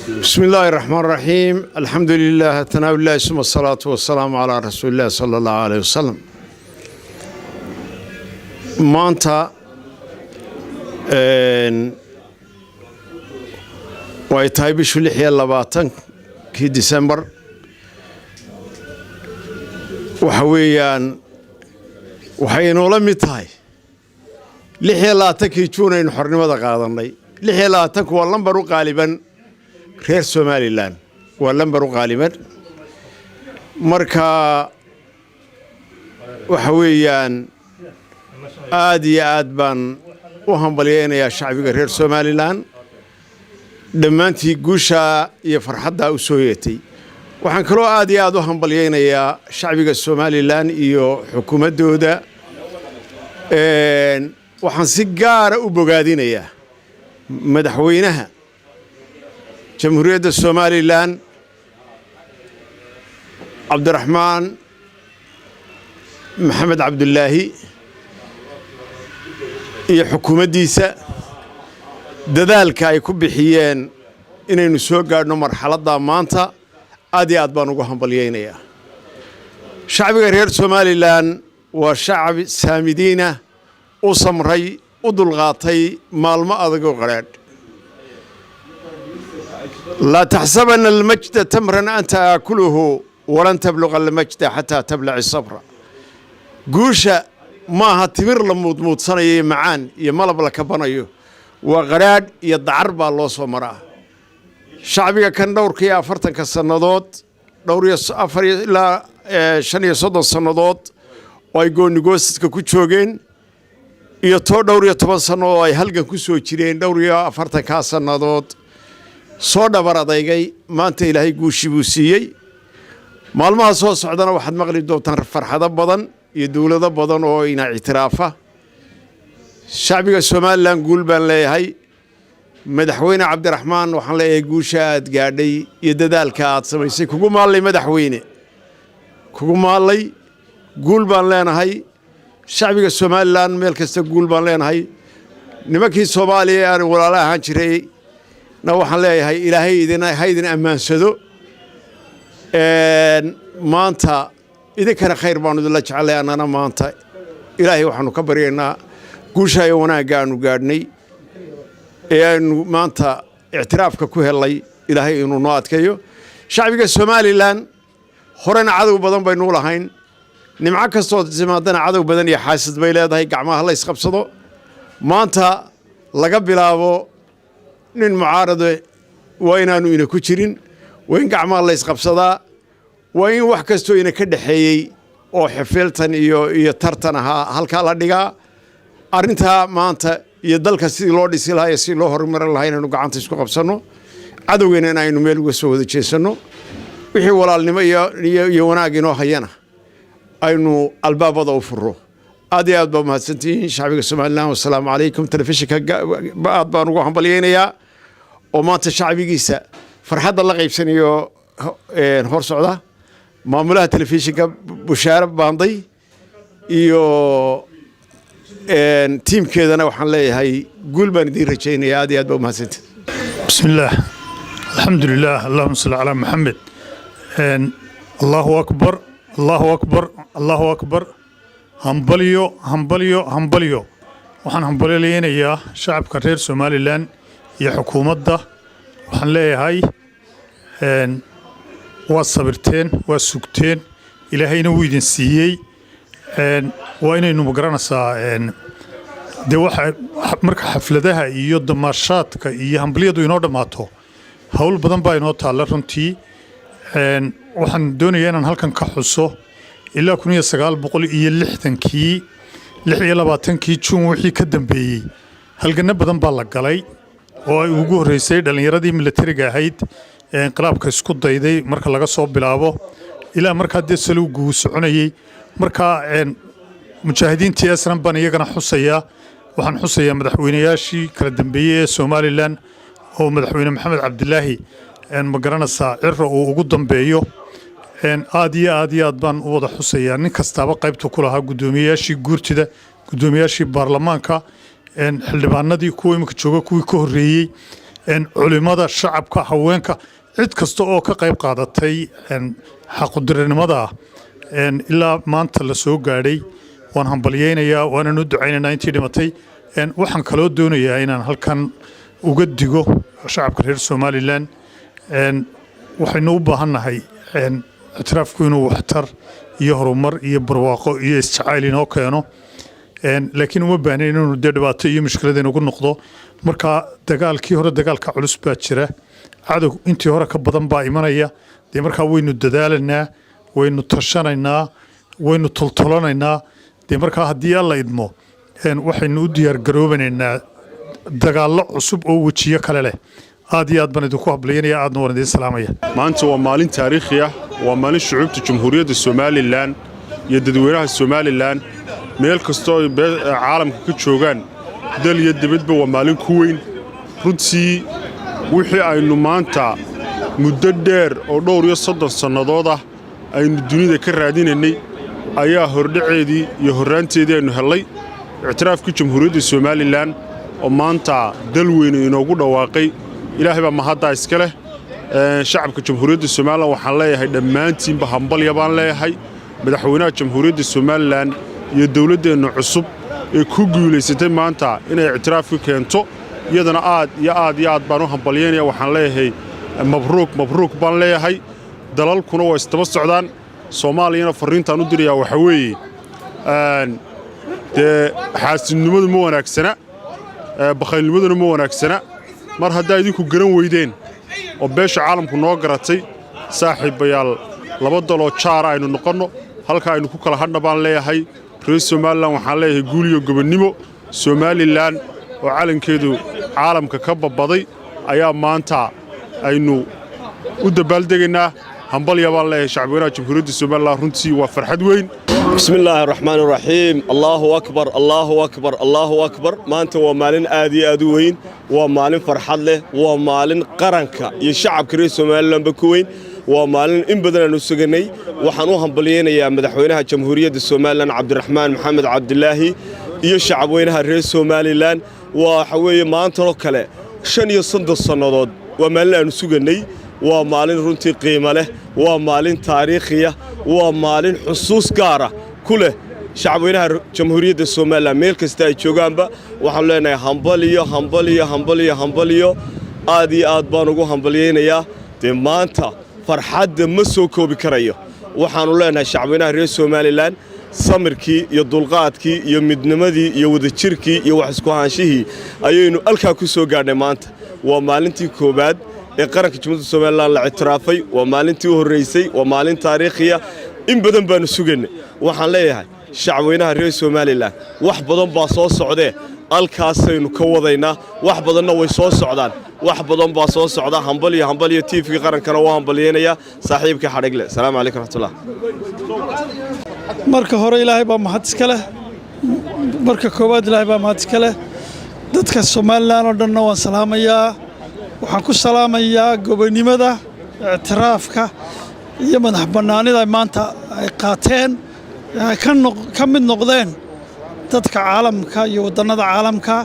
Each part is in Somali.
بسم الله الرحمن الرحيم. الحمد لله ثناء الله ثم الصلاة والسلام على رسول الله صلى الله عليه وسلم. maanta way tahay bishu 26 December waxa weeyaan waxay inoola mid tahay 26 June aynu xornimada qaadanay 26 waa lambar u qaaliban reer Somaliland waa lambar u qaaliban marka waxa weeyaan aad iyo aad baan u hambalyeynaya shacbiga reer Somaliland dhammaantii guusha iyo farxadda u soo yeetay waxaan kaloo aad iyo aad u hambalyeynaya shacbiga Somaliland iyo xukuumadooda waxaan si gaar ah u bogaadinayaa madaxweynaha jamhuuriyadda Somaliland Cabdiraxmaan Maxamed Cabdullaahi iyo xukuumaddiisa dadaalka ay ku bixiyeen inaynu soo gaadhno marxaladda maanta aad iyo aad baan ugu hambalyeynayaa shacbiga reer Somaliland waa shacab saamidiina u samray u dulqaatay maalmo adag oo qaraadh لا تحسبن المجد تمرا أنت آكله ولن تبلغ المجد حتى تبلع الصبر قوشة ما هتمر لموت صنعي معان يملب لك بنيو وغراد يدعرب الله صمراه شعبي كان دور كيا فرتن كالسنادات دور أفر إلى شن صد السنادات ويقول نجوس كوتشوجين يطور دور يتبص سنو يهلك كوسو تشرين دور يا فرتن كالسنادات soo dhabaradaygay maanta ilaahay guushi buu siiyay maalmaha soo socdana waxaad maqli doontaan farxado badan iyo dawlado badan oo ina ictiraafa shacbiga Somaliland guul baan leeyahay madaxweyne Cabdiraxmaan waxaan leeyahay guusha aad gaadhay iyo dadaalka aad samaysay kugu maalay madaxweyne kugu maalay guul baan leenahay shacbiga Somaliland meel kasta guul baan leenahay nimankii Soomaaliya aan walaalaha ahaan jiray waxaan leeyahay ilaahay idin amaansado maanta idinkana khayr baan idin la jecelahay anana maanta ilaahay waxaanu ka baryaynaa guusha iyo wanaagga aanu gaadhnay aanu maanta ictiraafka ku helay ilaahay inuu noo adkeeyo shacbiga Somaliland horena cadow badan baynu lahayn nimco kastoo timaadana cadow badan iyo xaasid bay leedahay gacmaha la isqabsado maanta laga bilaabo nin mucaarado waa inaanu ina ku jirin waa in gacmaha la isqabsadaa waa in wax kastoo ina ka dhaxeeyay oo xifiltan iyo tartan ahaa halkaa la dhigaa arrintaa maanta iyo dalka sidii loo dhisi lahaa iyo sidii loo horumarin lahaa inaynu gacanta isku qabsanno cadowgeena in aynu meel uga soo wada jeesanno wixii walaalnimo iyo wanaag inoo hayana aynu albaabada u furro aad iyo aad baa mahadsantihiin shacbiga Somaliland wassalaamu calaykum telefishinka aad baan ugu hambalyeynayaa oo maanta shacbigiisa farxadda la qaybsanayo hor socda maamulaha telefishinka Bushaara Baanday iyo tiimkeedana waxaan leeyahay guul baan idin rajaynayaa aad iyo aad baa mahadsantihiin bismillaah alxamdulillaah allahumma salli calaa maxamed allahu akbar allahu akbar allahu akbar hambalyo hambalyo hambalyo waxaan hambalyeynayaa shacabka reer Somaliland iyo xukuumadda waxaan leeyahay waa sabirteen waa sugteen ilaahayna wuu idin siiyey waa inaynu magaranaysaa de waxa marka xafladaha iyo damaashaadka iyo hambalyadu inoo dhamaato hawl badan baa inoo taala runtii waxaan doonayaa inaan halkan ka xuso ilaa 1960kii 26kii June wixii ka dambeeyay halgana badan baa la galay oo ay ugu horeysay dhalinyaradii militariga ahayd inqilaabka isku dayday marka laga soo bilaabo ilaa marka dee salowgu soconayay marka mujaahidiintii asran baan iyagana waxaan xusayaa madaxweynayaashii kala dambeeyay ee Somaliland oo madaxweyne Maxamed Cabdullaahi ma garanaysaa cirro uu ugu dambeeyo aad iyo aad baan u wada xusayaa nin kastaaba qaybta ku lahaa gudoomiyaashii guurtida gudoomiyaashii baarlamaanka xildhibaanadii kuwa imika jooga kuwii ka horeeyay culimada shacabka haweenka cid kasta oo ka qayb qaadatay xaqudirinimada ilaa maanta la soo gaadhay waan hambalyeynayaa waananu ducaynaynaa intii dhimatay waxaan kaloo doonayaa inaan halkan uga digo shacabka reer Somaliland waxaynu u baahannahay ictiraafku inuu waxtar iyo horumar iyo barwaaqo iyo isjacayl inoo keeno laakiin uma baahnayn inuu dhibaato iyo mushkiladeen ugu noqdo marka dagaalkii hore dagaalka culus baa jira cadow intii hore ka badan baa imanaya marka waynu dadaalanaa waynu tashanaynaa waynu toltolanaynaa marka haddii alla idmo waxaynu u diyaar garoobanaynaa dagaallo cusub oo wejiyo kale leh aad iyo aad baan idinku hablaynaya aadna waan idin salaamaya maanta waa maalin taariikhi ah waa maalin shucuubta jamhuuriyadda Somaliland iyo dadweynaha Somaliland meel kastoo ay caalamka ka joogaan dal iyo dibadba waa maalin ku weyn runtii wixii aynu maanta muddo dheer oo dhowr iyo 30 sannadood ah aynu dunida ka raadinaynay ayaa hordhaceedii iyo horraanteedii aynu helay ictiraafkii jamhuuriyadda Somaliland oo maanta dal weyn inoogu dhawaaqay ilaahay baa mahadda iska leh shacabka jamhuuriyadda Somaliland waxaan leeyahay dhammaantiinba hambalyo baan leeyahay madaxweynaha jamhuuriyadda Somaliland iyo dawladdeena cusub ee ku guuleysatay maanta inay ictiraafka keento iyadana aad baan u hambalyeynaya waxaan leeyahay mabruuk baan leeyahay dalalkuna waa istaba socdaan Soomaaliyana fariintaan u dirayaa waxa weeye xaasidnimadu ma wanaagsana bakhaylnimaduna ma wanaagsana mar haddaa idinku garan weydeen oo beesha caalamku noo garatay saaxiibayaal laba daloo jaar aynu noqonno halka aynu ku kala hadhna baan leeyahay reer Somaliland waxaan leeyahay guul iyo gobonnimo Somaliland oo calankeedu caalamka ka babaday ayaa maanta aynu u dabaaldegaynaa hambalyo baan leeyahay shacabweynaha jamhuuriyadda Somaliland runtii waa farxad weyn بسم الله الرحمن الرحيم الله أكبر الله أكبر الله أكبر ما أنت ومالين آدي أدوين ومالين فرحة له ومالين قرنك يشعب كريس Somaliland بكوين ومالين إن بدنا نسجني وحنوهم بلينا يا مدحوينها جمهورية Somaliland عبد الرحمن محمد عبد الله يشعب وينها رئيس Somaliland وحوي ما أنت ركله شن يصند الصنادات ومالين نسجني ومالين رنتي قيمة له ومالين تاريخية ومالين حصوص قارة كله شعبنا جمهورية Somaliland ملك استاي جوجانبا وحلنا همبليو آدي بانوجو همبليين يا دمانتا فرحد مسوكو بكريه وحنولنا شعبنا رئيس Somaliland samirkii iyo dulqaadkii iyo midnimadii iyo wadajirkii iyo wax isku haanshihi ayaynu alka ku soo gaadhnay maanta waa maalintii koobaad ee qaranka jamhuuriyadda Somaliland la ictiraafay waa maalintii u horeysay waa maalin taariikhiya in badan baan sugaynay waxaan leeyahay shacabweynaha reer Somaliland wax badan baa soo socday alkaasaynu ka wadaynaa wax badanna way soo socdaan wax badan baa soo socda hambaliyo TV qarankana waa hambalyeynaya saaxiibka xadhigle salaamu calaykum raxmatullah marka hore ilaahay baa mahad iska leh marka koobaad ilaahay baa mahad iska leh dadka Somaliland oo dhan waan salaamayaa waxaan ku salaamayaa gobonimada ictiraafka iyo madax bannaanida maanta ay qaateen ka mid noqdeen dadka caalamka iyo wadannada caalamka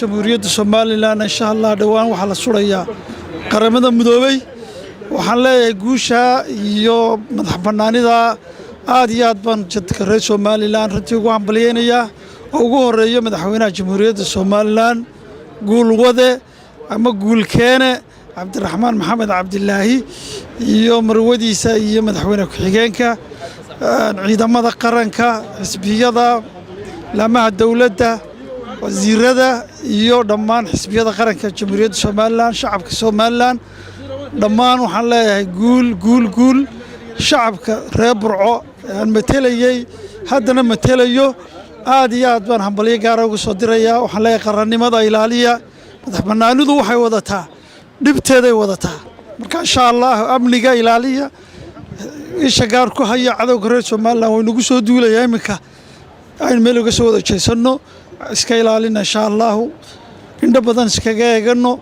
jamhuuriyadda Somaliland insha Allah dhawaan waxa la surayaa qaramada midoobay waxaan leeyahay guusha iyo madax bannaanida aad iyo aad baan dadka reer Somaliland runtii ugu hambalyeynaya oo ugu horeeyo madaxweynaha jamhuuriyadda Somaliland guulwade ama guulkeene Cabdiraxmaan Maxamed Cabdilaahi iyo marwadiisa iyo madaxweynaha ku-xigeenka ciidamada qaranka xisbiyada laamaha dawladda wasiirada iyo dhammaan xisbiyada qaranka jamhuuriyadda Somaliland shacabka Somaliland dhammaan waxaan leeyahay guul shacabka reer Burco aan matelayay haddana matelayo aad iyo aad baan hambalyo gaar ah ugu soo dirayaa waxaan leeyahay qarannimada ilaaliya madax bannaanidu waxay wadataa dhibteeday wadataa marka insha Allah amniga ilaaliya isha gaar ku haya cadowga reer Somaliland way nagu soo duulayaan iminka aan meel uga soo wada jeesano iska ilaalina insha Allah indha badan iskaga eegano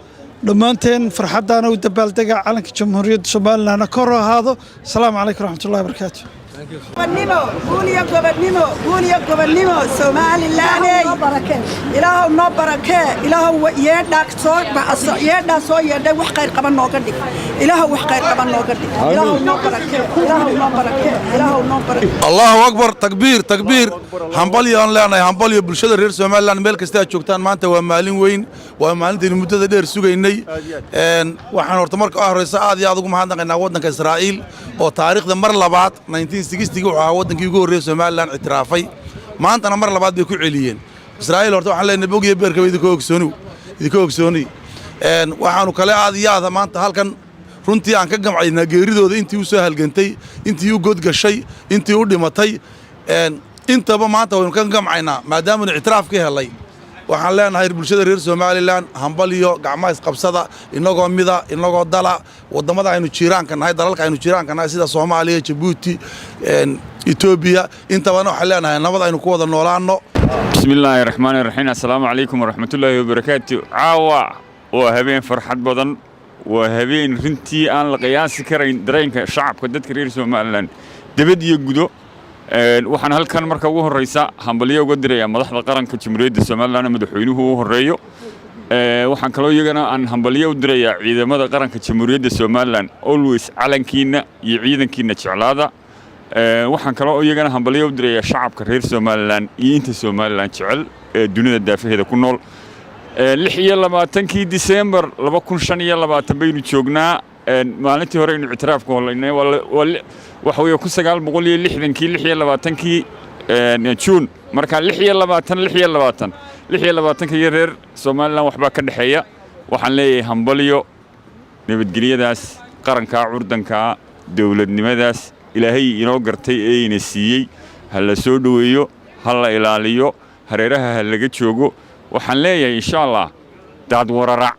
dhammaanteen farxadana u dabaaldega calanka jamhuuriyadda Somaliland kor ahaado. Assalaamu calaykum waraxmatullaahi wabarakaatuh. gobonnimo Somaliland ilaahu noo barakee ilaahu yeedhaa soo yeedhay wax khayr qaban nooga dhig ilaahu wax khayr qaban nooga dhig ilaahu noo barakee Allahu akbar takbiir hambalyo leenahay hambalyo bulshada reer Somaliland meel kasta ay joogtaan maanta waa maalin weyn waa maalintii muddada dheer sugaynay waxaan horta marka horeysa aad iyo aad ugu mahadnaqaynaa wadanka Israa'iil oo taariikhda mar labaad 1960 uu ahaa wadankii ugu horeeyay Somaliland itiraafay maantana mar labaad bay ku celiyeen Israa'iil horta waxaan leenahay bogiyo beerka idinka ogsooni waxaanu kale aad iyo aad maanta halkan runtii aan ka gamcaynaa geeridooda intii u soo halgantay intii u godgashay intii u dhimatay intaba maanta waynu ka gamcaynaa maadaama itiraaf ka helay waxaan leenahay bulshada reer Somaliland hambalyo gacmaha isqabsada inagoo mida inagoo dala wadamada aynu jiiraanka nahay dalalka aynu jiiraanka nahay sida Soomaaliya Djibouti Ethiopia intaba waxaan leenahay nabad aynu ku wada noolaano bismillaahir rahmaanir rahiim assalaamu alaykum warahmatullaahi wabarakaatuh caawa waa habeen farxad badan waa habeen runtii aan la qiyaasi karayn dareenka shacabka dadka reer Somaliland dibad iyo gudo waxaan halkan marka ugu horeysa hambalyo uga diray madaxda qaranka Jamhuuriyadda Somaliland madaxweynuhu u horeeyo waxaan kaloo iyagana aan hambalyo u diray ciidamada qaranka Jamhuuriyadda Somaliland always calankiina iyo ciidankiina jeclaada waxaan kaloo iyagana hambalyo u diray shacabka reer Somaliland iyo inta Somaliland jecel dunida daafaheeda ku nool 26 December 2025 baynu joognaa maalintii hore inuu itiraafku holaynay waxa weeye ku 960 June marka 26 reer Somaliland waxba ka dhaxeeya waxaan leeyahay hambalyo nabadgelyadaas qaranka curdanka dawladnimadaas ilaahay inoo gartay ee ina siiyay hal la soo dhaweeyo hal la ilaaliyo hareeraha laga joogo waxaan leeyahay insha Allah daad wararac